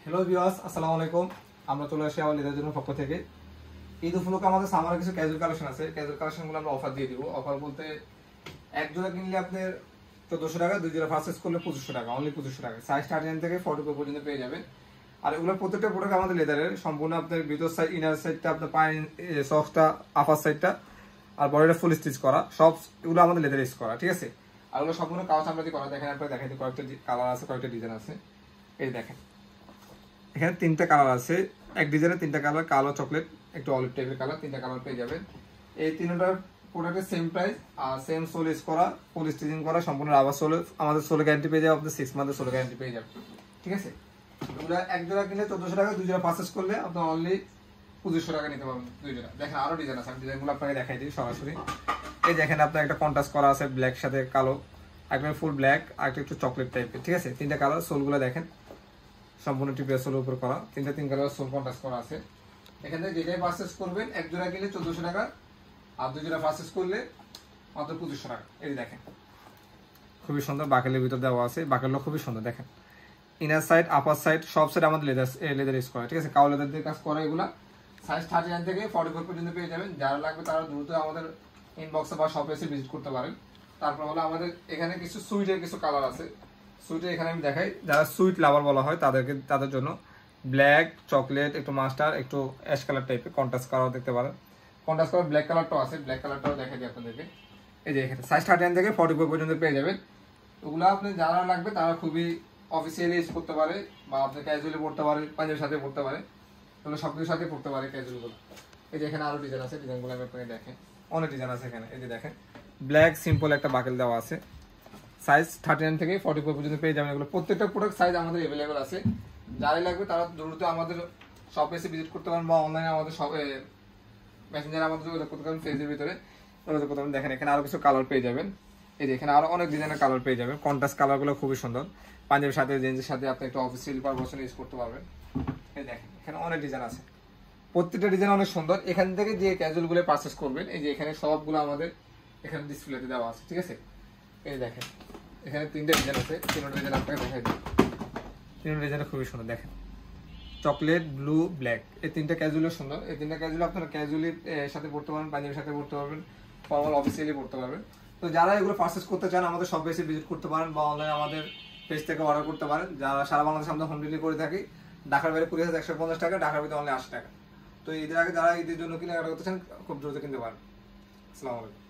Hello viewers, আসসালামু আলাইকুম। আমরা চলে আসি আমার লেদার জন্য পক্ষ থেকে। ঈদ উপলক্ষে আমাদের সামারে কিছু ক্যাজুয়াল কালেকশন আছে। ক্যাজুয়াল কালেকশনগুলো আমরা অফার দিয়ে দিব। অফার বলতে এক জোড়া কিনলে আপনার 1400 টাকা, দুই জোড়া পারচেজ করলে 2500 টাকা, অনলি 2500 টাকা। সাইজ 39 থেকে 44 পর্যন্ত পেয়ে যাবেন। আর এগুলো প্রত্যেকটা প্রোডাক্ট আমাদের লেদারের, সম্পূর্ণ আপনার ভিতর সাইড, ইনার সাইডটা, আপনার পায়ের সক্সটা, আপার সাইডটা আর বডিটা ফুল স্টিচ করা, সব এগুলো আমাদের লেদার ইউজ করা, ঠিক আছে। আর ওগুলো সম্পূর্ণ কাগজ চামড়া দিয়ে করা। দেখেন, আপনার দেখাইতে কয়েকটা কালার আছে, কয়েকটা ডিজাইন আছে। এই দেখেন, এখানে তিনটা কালার আছে, এক ডিজাইনের তিনটা কালার, কালো, চকলেট, একটু অলিভ টাইপের কালার, তিনটা কালার পেয়ে যাবেন। এই তিনটার প্রোডাক্টের সেম প্রাইস আর সেম সোল ইউজ করা, ফুল স্টিচিং করা, সম্পূর্ণ রাবার সোল। আমাদের সোল গ্যারান্টি পেয়ে যাবে, আপনার 6 মান্থের সোল গ্যারান্টি পেয়ে যাবে, ঠিক আছে। এগুলো এক জোড়া কিনলে 1400 টাকা, দুই জোড়া পারচেজ করলে আপনার অনলি 2500 টাকা নিতে পারবেন দুই জোড়া। দেখেন আরো ডিজাইন আছে, আমি ডিজাইনগুলো আপনাকে দেখাই দিই সরাসরি। এই দেখেন, আপনার একটা কন্ট্রাস্ট করা আছে ব্ল্যাক সাথে কালো, একটা ফুল ব্ল্যাক আর একটা একটু চকলেট টাইপের, ঠিক আছে। তিনটা কালার, সোলগুলো দেখেন সম্পূর্ণ টিপিয়া সোলের উপর করা, তিন কালার সোল কন্ট্রাস্ট করা আছে। এখান থেকে যেটাই পারচেজ করবেন, এক জোড়া কিনলে 1400 টাকা আর দুই জোড়া পারচেজ করলে মাত্র 2500 টাকা। এই দেখেন, খুবই সুন্দর বাকেলের ভিতর দেওয়া আছে, বাকেলটা খুবই সুন্দর। দেখেন ইনার সাইড, আপার সাইড, সব সাইড আমাদের লেদার ইউজ করা, ঠিক আছে। কালো লেদার দিয়ে কাজ করা। এগুলা সাইজ 39 থেকে 44 পর্যন্ত পেয়ে যাবেন। যারা লাগবে তারা দ্রুত আমাদের ইনবক্সে বা শপে এসে ভিজিট করতে পারেন। তারপর হলো আমাদের এখানে কিছু সুইটের কিছু কালার আছে। সুইটের এখানে আমি দেখাই, যারা সুইট লাভার বলা হয় তাদের জন্য ব্ল্যাক, চকলেট, একটু মাস্টার, একটু অ্যাশ কালার টাইপের কন্ট্রাস্ট কালার দেখতে পারেন। কন্ট্রাস্ট কালার ব্ল্যাক কালারটাও আছে, ব্ল্যাক কালারটাও দেখাই দিই আপনাদেরকে। এই যে এখানে সাইজ 39 থেকে 44 পর্যন্ত পেয়ে যাবেন। ওগুলো আপনি যারা লাগবে তারা খুবই অফিসিয়ালি ইউজ করতে পারে, বা আপনি ক্যাজুয়ালি পড়তে পারে, পাঞ্জাবির সাথে পড়তে পারে, তাহলে সব কিছুর সাথে পড়তে পারে ক্যাজুয়ালগুলো। এই যে এখানে আরো ডিজাইন আছে, ডিজাইনগুলো আমি আপনাকে দেখেন, অনেক ডিজাইন আছে এখানে। এই যে দেখেন, ব্ল্যাক সিম্পল একটা বাকেল দেওয়া আছে, সাইজ 39 থেকে 44 পর্যন্ত পেয়ে যাবেন। এগুলো প্রত্যেকটা প্রোডাক্ট সাইজ আমাদের অ্যাভেলেবেল আছে। যারাই লাগবে তারা দ্রুত আমাদের শপে এসে ভিজিট করতে পারেন, বা অনলাইনে আমাদের শপে মেসেঞ্জারে আমাদের যোগাযোগ করতে পারেন, পেজের ভিতরে যোগাযোগ করতে পারেন। দেখেন এখানে আরো কিছু কালার পেয়ে যাবেন। এই যে এখানে আরো অনেক ডিজাইনের কালার পেয়ে যাবেন। কন্ট্রাস্ট কালারগুলো খুবই সুন্দর, পাঞ্জাবির সাথে, জিন্সের সাথে আপনি একটা অফিসিয়াল পারপাসে ইউজ করতে পারবেন। এই দেখেন এখানে অনেক ডিজাইন আছে, প্রত্যেকটা ডিজাইন অনেক সুন্দর। এখান থেকে যে ক্যাজুয়ালগুলো পারচেজ করবেন, এই যে এখানে সবগুলো আমাদের এখানে ডিসপ্লেতে দেওয়া আছে, ঠিক আছে। এই দেখেন এখানে তিনটা ডিজাইন আছে, তিনটা ডিজাইন আপনাকে দেখাই দিই। তিনটা ডিজাইন খুবই সুন্দর। দেখেন চকলেট, ব্লু, ব্ল্যাক, এই তিনটা ক্যাজুয়ালি সুন্দর। এই তিনটা ক্যাজুয়ালি আপনারা ক্যাজুয়ালি সাথে পড়তে পারবেন, পাঞ্জাবির সাথে পড়তে পারবেন, ফর্মাল অফিসিয়ালি পড়তে পারবেন। তো যারা এগুলো পারচেজ করতে চান আমাদের সব বেশি ভিজিট করতে পারেন, বা অনলাইনে আমাদের পেজ থেকে অর্ডার করতে পারেন। যারা সারা বাংলাদেশে আমরা হোম ডেলিভারি করে থাকি, ঢাকার বাইরে 20,150 টাকা, ঢাকার ভিতরে অনলি 80 টাকা। তো ঈদের আগে যারা ঈদের জন্য কিনে অর্ডার করতে চান খুব দ্রুত কিনতে পারেন। আসসালামু আলাইকুম।